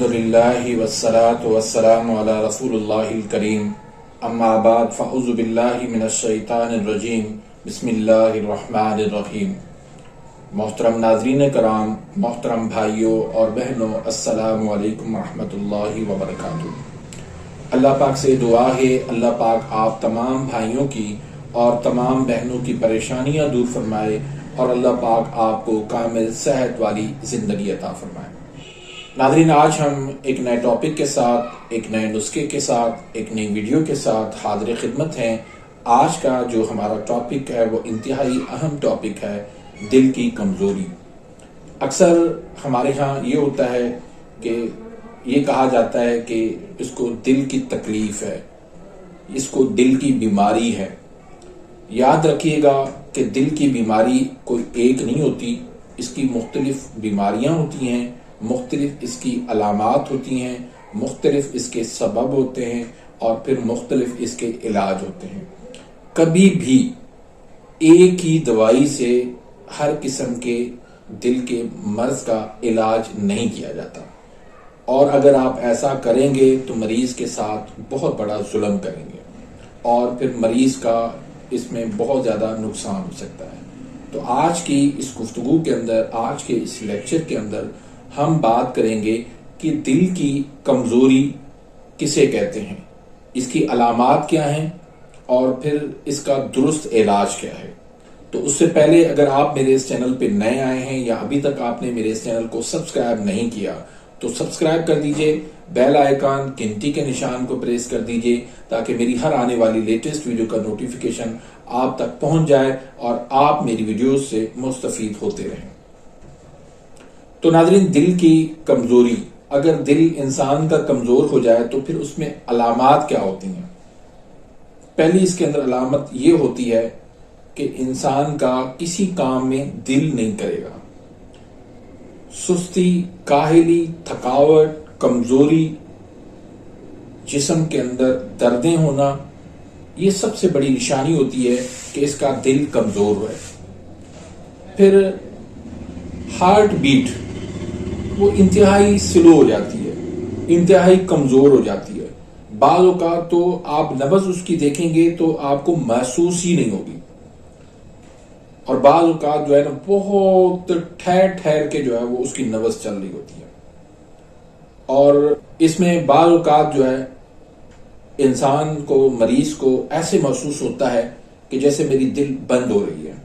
الحمدللہ والصلاة والسلام علی رسول اللہ الکریم اما بعد فاعوذ باللہ من الشیطان الرجیم بسم اللہ الرحمن الرحیم۔ محترم ناظرین کرام، محترم بھائیوں اور بہنوں، السلام علیکم ورحمۃ اللہ وبرکاتہ۔ اللہ پاک سے دعا ہے اللہ پاک آپ تمام بھائیوں کی اور تمام بہنوں کی پریشانیاں دور فرمائے اور اللہ پاک آپ کو کامل صحت والی زندگی عطا فرمائے۔ ناظرین، آج ہم ایک نئے ٹاپک کے ساتھ، ایک نئے نسخے کے ساتھ، ایک نئی ویڈیو کے ساتھ حاضر خدمت ہیں۔ آج کا جو ہمارا ٹاپک ہے وہ انتہائی اہم ٹاپک ہے، دل کی کمزوری۔ اکثر ہمارے ہاں یہ ہوتا ہے کہ یہ کہا جاتا ہے کہ اس کو دل کی تکلیف ہے، اس کو دل کی بیماری ہے۔ یاد رکھیے گا کہ دل کی بیماری کوئی ایک نہیں ہوتی، اس کی مختلف بیماریاں ہوتی ہیں، مختلف اس کی علامات ہوتی ہیں، مختلف اس کے سبب ہوتے ہیں اور پھر مختلف اس کے علاج ہوتے ہیں۔ کبھی بھی ایک ہی دوائی سے ہر قسم کے دل کے مرض کا علاج نہیں کیا جاتا، اور اگر آپ ایسا کریں گے تو مریض کے ساتھ بہت بڑا ظلم کریں گے اور پھر مریض کا اس میں بہت زیادہ نقصان ہو سکتا ہے۔ تو آج کی اس گفتگو کے اندر، آج کے اس لیکچر کے اندر ہم بات کریں گے کہ دل کی کمزوری کسے کہتے ہیں، اس کی علامات کیا ہیں اور پھر اس کا درست علاج کیا ہے۔ تو اس سے پہلے اگر آپ میرے اس چینل پہ نئے آئے ہیں یا ابھی تک آپ نے میرے اس چینل کو سبسکرائب نہیں کیا تو سبسکرائب کر دیجئے، بیل آئیکن گھنٹی کے نشان کو پریس کر دیجئے تاکہ میری ہر آنے والی لیٹسٹ ویڈیو کا نوٹیفیکیشن آپ تک پہنچ جائے اور آپ میری ویڈیوز سے مستفید ہوتے رہیں۔ تو ناظرین، دل کی کمزوری، اگر دل انسان کا کمزور ہو جائے تو پھر اس میں علامات کیا ہوتی ہیں؟ پہلی اس کے اندر علامت یہ ہوتی ہے کہ انسان کا کسی کام میں دل نہیں کرے گا۔ سستی، کاہلی، تھکاوٹ، کمزوری، جسم کے اندر دردیں ہونا، یہ سب سے بڑی نشانی ہوتی ہے کہ اس کا دل کمزور ہے۔ پھر ہارٹ بیٹ وہ انتہائی سلو ہو جاتی ہے، انتہائی کمزور ہو جاتی ہے۔ بعض اوقات تو آپ نبض اس کی دیکھیں گے تو آپ کو محسوس ہی نہیں ہوگی، اور بعض اوقات جو ہے نا بہت ٹھہر ٹھہر کے جو ہے وہ اس کی نبض چل رہی ہوتی ہے، اور اس میں بعض اوقات جو ہے انسان کو، مریض کو ایسے محسوس ہوتا ہے کہ جیسے میری دل بند ہو رہی ہے،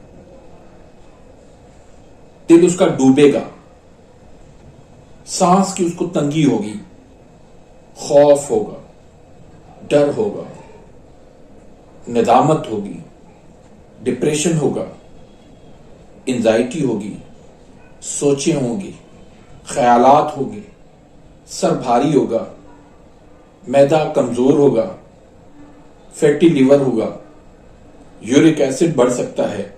دل اس کا ڈوبے گا، سانس کی اس کو تنگی ہوگی، خوف ہوگا، ڈر ہوگا، ندامت ہوگی، ڈپریشن ہوگا، انزائٹی ہوگی، سوچیں ہوں گی، خیالات ہوگی، سر بھاری ہوگا، معدہ کمزور ہوگا، فیٹی لیور ہوگا، یورک ایسڈ بڑھ سکتا ہے۔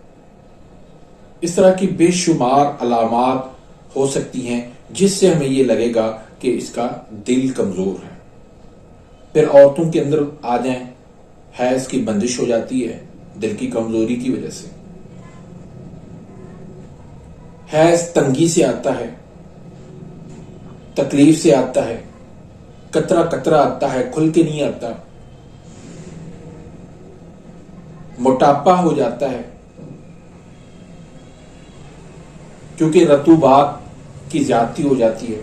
اس طرح کی بے شمار علامات ہو سکتی ہیں جس سے ہمیں یہ لگے گا کہ اس کا دل کمزور ہے۔ پھر عورتوں کے اندر آ جائیں، حیض کی بندش ہو جاتی ہے دل کی کمزوری کی وجہ سے۔ حیض تنگی سے آتا ہے، تکلیف سے آتا ہے، قطرہ قطرہ آتا ہے، کھل کے نہیں آتا۔ موٹاپا ہو جاتا ہے کیونکہ رطوبات کی زیادتی ہو جاتی ہے،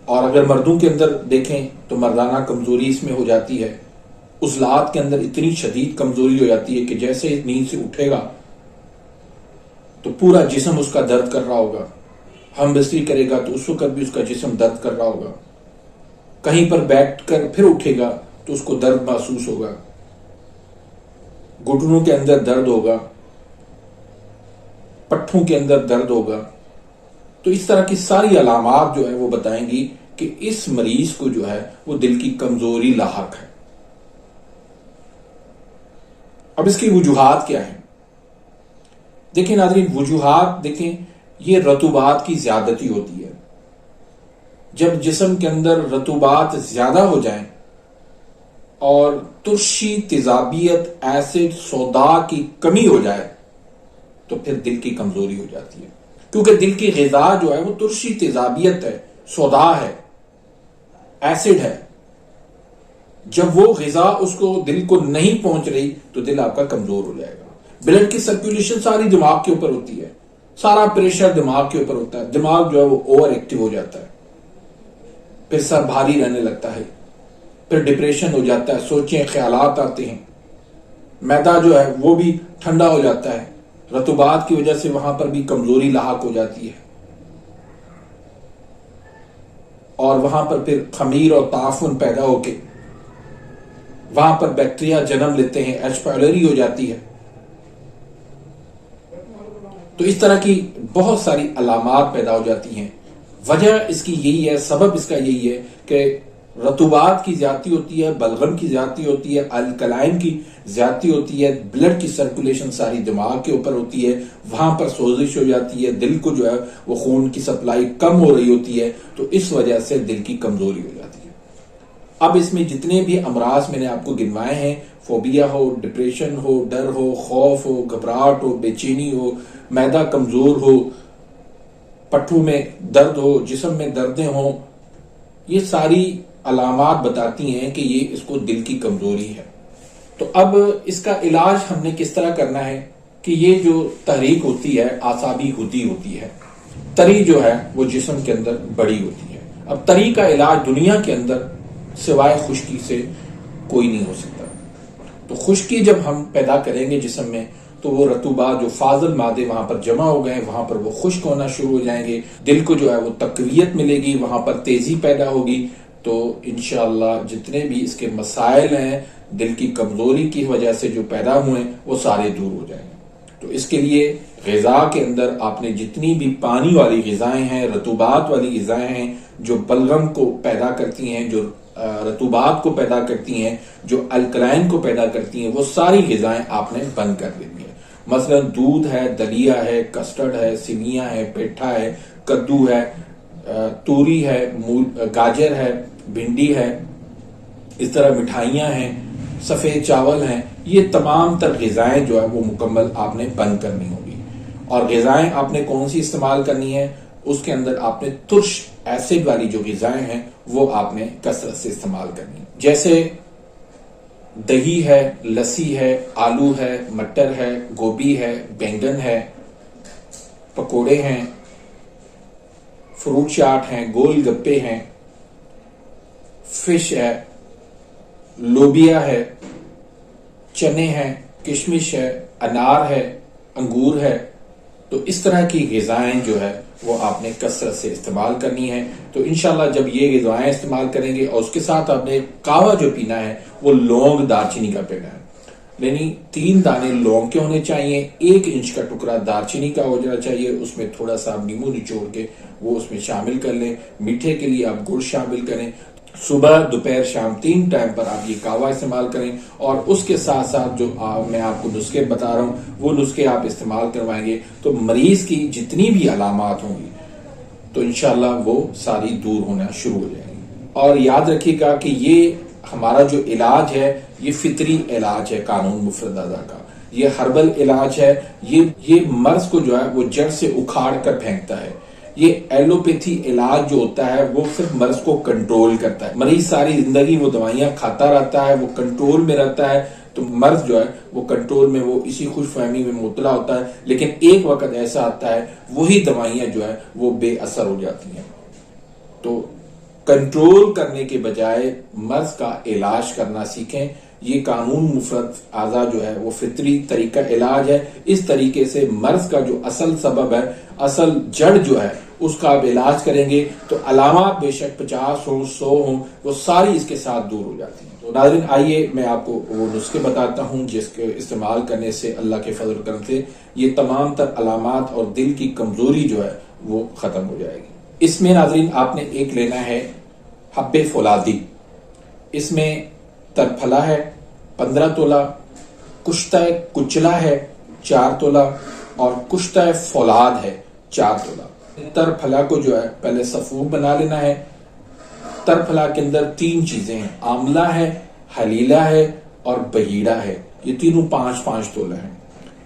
اور اگر مردوں کے اندر دیکھیں تو مردانہ کمزوری اس میں ہو جاتی ہے۔ عضلات کے اندر اتنی شدید کمزوری ہو جاتی ہے کہ جیسے نیند سے اٹھے گا تو پورا جسم اس کا درد کر رہا ہوگا، ہم بستری کرے گا تو اس وقت بھی اس کا جسم درد کر رہا ہوگا، کہیں پر بیٹھ کر پھر اٹھے گا تو اس کو درد محسوس ہوگا، گھٹنوں کے اندر درد ہوگا، پٹھوں کے اندر درد ہوگا۔ تو اس طرح کی ساری علامات جو ہے وہ بتائیں گی کہ اس مریض کو جو ہے وہ دل کی کمزوری لاحق ہے۔ اب اس کی وجوہات کیا ہیں؟ دیکھیں ناظرین، وجوہات دیکھیں، یہ رطوبات کی زیادتی ہوتی ہے۔ جب جسم کے اندر رطوبات زیادہ ہو جائیں اور ترشی، تیزابیت، ایسڈ، سوڈا کی کمی ہو جائے تو پھر دل کی کمزوری ہو جاتی ہے۔ کیونکہ دل کی غذا جو ہے وہ ترشی تیزابیت ہے، سودا ہے، ایسڈ ہے. جب وہ غذا اس کو دل کو نہیں پہنچ رہی تو دل آپ کا کمزور ہو جائے گا. بلڈ کی سرکولیشن ساری دماغ کے اوپر ہوتی ہے، سارا پریشر دماغ کے اوپر ہوتا ہے، دماغ جو ہے وہ اوور ایکٹیو ہو جاتا ہے، پھر سر بھاری رہنے لگتا ہے، پھر ڈپریشن ہو جاتا ہے، سوچیں خیالات آتے ہیں. معدہ جو ہے وہ بھی ٹھنڈا ہو جاتا ہے، رطوبات کی وجہ سے وہاں پر بھی کمزوری لاحق ہو جاتی ہے، اور وہاں پر پھر خمیر اور تعفن پیدا ہو کے وہاں پر بیکٹیریا جنم لیتے ہیں، ایچ پائلوری ہو جاتی ہے. تو اس طرح کی بہت ساری علامات پیدا ہو جاتی ہیں. وجہ اس کی یہی ہے، سبب اس کا یہی ہے کہ رطوبات کی زیادتی ہوتی ہے، بلغم کی زیادتی ہوتی ہے، الکلائن کی زیادتی ہوتی ہے، بلڈ کی سرکولیشن ساری دماغ کے اوپر ہوتی ہے، وہاں پر سوزش ہو جاتی ہے، دل کو جو ہے وہ خون کی سپلائی کم ہو رہی ہوتی ہے، تو اس وجہ سے دل کی کمزوری ہو جاتی ہے. اب اس میں جتنے بھی امراض میں نے آپ کو گنوائے ہیں، فوبیا ہو، ڈپریشن ہو، ڈر ہو، خوف ہو، گھبراہٹ ہو، بے چینی ہو، معدہ کمزور ہو، پٹھوں میں درد ہو، جسم میں دردیں ہوں، یہ ساری علامات بتاتی ہیں کہ یہ اس کو دل کی کمزوری ہے. تو اب اس کا علاج ہم نے کس طرح کرنا ہے کہ یہ جو تحریک ہوتی ہے اعصابی ہوتی ہے، تری جو ہے وہ جسم کے اندر بڑی ہوتی ہے. اب تری کا علاج دنیا کے اندر سوائے خشکی سے کوئی نہیں ہو سکتا. تو خشکی جب ہم پیدا کریں گے جسم میں تو وہ رطوبات جو فاضل مادے وہاں پر جمع ہو گئے وہاں پر وہ خشک ہونا شروع ہو جائیں گے، دل کو جو ہے وہ تقویت ملے گی، وہاں پر تیزی پیدا ہوگی. تو انشاءاللہ جتنے بھی اس کے مسائل ہیں دل کی کمزوری کی وجہ سے جو پیدا ہوئے وہ سارے دور ہو جائیں گے. تو اس کے لیے غذا کے اندر آپ نے جتنی بھی پانی والی غذائیں ہیں، رطوبات والی غذائیں ہیں، جو بلغم کو پیدا کرتی ہیں، جو رطوبات کو پیدا کرتی ہیں، جو الکلائن کو پیدا کرتی ہیں، وہ ساری غذائیں آپ نے بند کر دینی ہیں. مثلا دودھ ہے، دلیا ہے، کسٹرڈ ہے، سیویاں ہے، پیٹھا ہے، کدو ہے، توری ہے، گاجر ہے، بھنڈی ہے، اس طرح مٹھائیاں ہیں، سفید چاول ہیں، یہ تمام تر غذائیں جو ہے وہ مکمل آپ نے بند کرنی ہوگی. اور غذائیں آپ نے کون سی استعمال کرنی ہے؟ اس کے اندر آپ نے ترش ایسڈ والی جو غذائیں ہیں وہ آپ نے کثرت سے استعمال کرنی ہے. جیسے دہی ہے، لسی ہے، آلو ہے، مٹر ہے، گوبھی ہے، بینگن ہے، پکوڑے ہیں، فروٹ چاٹ ہیں، گول گپے ہیں، فش ہے، لوبیا ہے، چنے ہیں، کشمش ہے، انار ہے، انگور ہے. تو اس طرح کی غذائیں جو ہے وہ آپ نے کثرت سے استعمال کرنی ہے. تو انشاءاللہ جب یہ غذائیں استعمال کریں گے اور اس کے ساتھ آپ نے قہوہ جو پینا ہے وہ لونگ دارچینی کا پینا ہے، یعنی 3 دانے لونگ کے ہونے چاہیے، 1 انچ کا ٹکڑا دارچینی کا ہو جانا چاہیے، اس میں تھوڑا سا نیمبو نچوڑ کے وہ اس میں شامل کر لیں. میٹھے کے لیے آپ گڑ شامل کریں. صبح دوپہر شام 3 ٹائم پر آپ یہ قہوہ استعمال کریں. اور اس کے ساتھ ساتھ جو میں آپ کو نسخے بتا رہا ہوں وہ نسخے آپ استعمال کروائیں گے تو مریض کی جتنی بھی علامات ہوں گی تو انشاءاللہ وہ ساری دور ہونا شروع ہو جائیں گی. اور یاد رکھیے گا کہ یہ ہمارا جو علاج ہے یہ فطری علاج ہے، قانون مفرد اعضاء کا، یہ ہربل علاج ہے. یہ مرض کو جو ہے وہ جڑ سے اکھاڑ کر پھینکتا ہے. یہ ایلوپیتھی علاج جو ہوتا ہے وہ صرف مرض کو کنٹرول کرتا ہے. مریض ساری زندگی وہ دوائیاں کھاتا رہتا ہے، وہ کنٹرول میں رہتا ہے، تو مرض جو ہے وہ کنٹرول میں، وہ اسی خوش فہمی میں مبتلا ہوتا ہے. لیکن ایک وقت ایسا آتا ہے وہی دوائیاں جو ہے وہ بے اثر ہو جاتی ہیں. تو کنٹرول کرنے کے بجائے مرض کا علاج کرنا سیکھیں. یہ قانون مفرد اعضاء جو ہے وہ فطری طریقہ علاج ہے. اس طریقے سے مرض کا جو اصل سبب ہے، اصل جڑ جو ہے اس کا آپ علاج کریں گے تو علامات بے شک 50 ہوں 100 ہوں وہ ساری اس کے ساتھ دور ہو جاتی ہیں. تو ناظرین آئیے میں آپ کو وہ نسخے بتاتا ہوں جس کے استعمال کرنے سے اللہ کے فضل کرم سے یہ تمام تر علامات اور دل کی کمزوری جو ہے وہ ختم ہو جائے گی. اس میں ناظرین آپ نے ایک لینا ہے حب فولادی. اس میں ترپھلا ہے 15 تولہ، کشتہ کچلا ہے 4 تولہ اور کشتہ فولاد ہے 4 تولہ. ترپھلا کو جو ہے پہلے صفور بنا لینا ہے. ترپھلا کے اندر 3 چیزیں ہیں، آملہ ہے، حلیلہ ہے اور بہیڑا ہے. یہ تینوں 5-5 تولہ ہیں.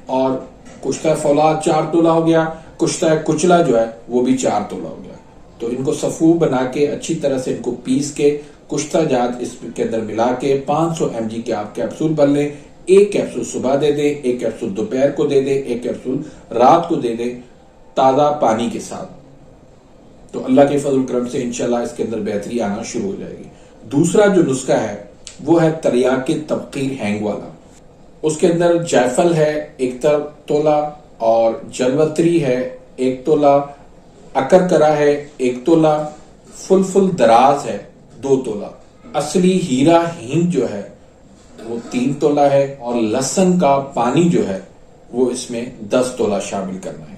اور کشتہ فولاد 4 تولہ ہو گیا. کشتہ کچلا جو ہے وہ بھی 4 تولہ ہو گیا. تو ان کو صفو بنا کے اچھی طرح سے ان کو پیس کے کشتہ جات اس کے اندر ملا کے 500 mg کے آپ کیپسول بھر لیں. ایک کیپسول صبح دے دیں, ایک کیپسول دوپہر کو دے دیں, ایک کیپسول رات کو دے دیں تازہ پانی کے ساتھ. تو اللہ کے فضل و کرم سے انشاءاللہ اس کے اندر بہتری آنا شروع ہو جائے گی. دوسرا جو نسخہ ہے وہ ہے تریاق تبخیر ہینگ والا. اس کے اندر جائفل ہے 1 تولہ اور جلوتری ہے 1 تولہ, اکرکرا ہے 1 تولہ, فل دراز ہے 2 تولہ, اصلی ہیرا ہینگ جو ہے وہ 3 تولہ ہے, اور لہسن کا پانی جو ہے وہ اس میں 10 تولہ شامل کرنا ہے,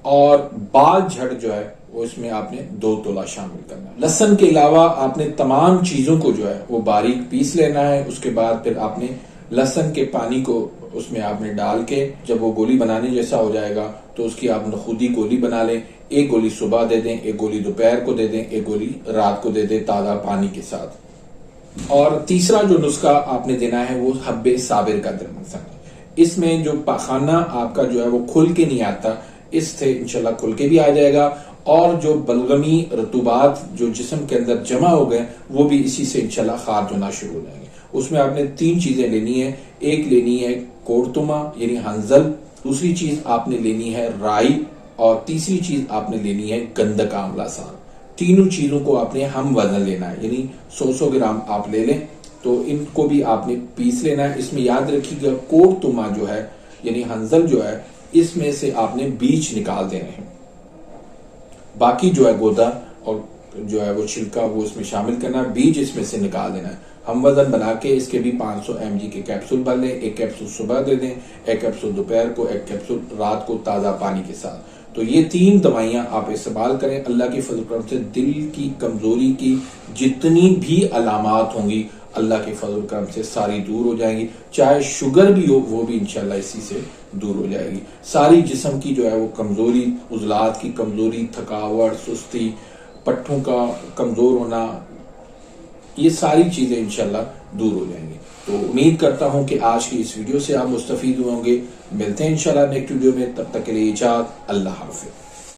اور بال جھڑ جو ہے وہ اس میں آپ نے 2 تولہ شامل کرنا ہے. لہسن کے علاوہ آپ نے تمام چیزوں کو جو ہے وہ باریک پیس لینا ہے. اس کے بعد پھر آپ نے لہسن کے پانی کو اس میں آپ نے ڈال کے جب وہ گولی بنانے جیسا ہو جائے گا تو اس کی آپ خود ہی گولی بنا لیں. 1 گولی صبح دے دیں, 1 گولی دوپہر کو دے دیں, 1 گولی رات کو دے دیں تازہ پانی کے ساتھ. اور تیسرا جو نسخہ آپ نے دینا ہے وہ حب صابر کا درمنسن ہے. اس میں جو پاخانہ آپ کا جو ہے وہ کھل کے نہیں آتا, اس سے انشاءاللہ کھل کے بھی آ جائے گا, اور جو بلغمی رطوبات جو جسم کے اندر جمع ہو گئے وہ بھی اسی سے انشاءاللہ خارج ہونا شروع ہو جائیں گے. اس میں آپ نے 3 چیزیں لینی ہے. ایک لینی ہے کورتما یعنی ہنزل, دوسری چیز آپ نے لینی ہے رائی, اور تیسری چیز آپ نے لینی ہے گندک آملہ سان. تینوں چیزوں کو آپ نے ہم وزن لینا ہے, یعنی 100 گرام آپ لے لیں. تو ان کو بھی آپ نے پیس لینا ہے. اس میں یاد رکھیے گا کورتما جو ہے یعنی ہنزل جو ہے اس میں سے آپ نے بیج نکال دینے ہیں, باقی جو ہے گودا اور جو ہے وہ چھلکا وہ اس میں شامل کرنا ہے, بیج اس میں سے نکال دینا ہے. ہم وزن بنا کے اس کے بھی 500 mg کے کیپسول بھر لیں. 1 کیپسول صبح دے دیں, 1 کیپسول دوپہر کو, 1 کیپسول رات کو تازہ پانی کے ساتھ. تو یہ 3 دوائیاں آپ استعمال کریں. اللہ کی فضل و کرم سے دل کی کمزوری کی جتنی بھی علامات ہوں گی اللہ کے فضل و کرم سے ساری دور ہو جائیں گی. چاہے شوگر بھی ہو وہ بھی انشاءاللہ اسی سے دور ہو جائے گی. ساری جسم کی جو ہے وہ کمزوری, عضلات کی کمزوری, تھکاوٹ, سستی, پٹھوں کا کمزور ہونا, یہ ساری چیزیں انشاءاللہ دور ہو جائیں گی. تو امید کرتا ہوں کہ آج کی اس ویڈیو سے آپ مستفید ہوئے ہوں گے. ملتے ہیں انشاءاللہ نیکسٹ ویڈیو میں, تب تک کے لیے اجازت, اللہ حافظ.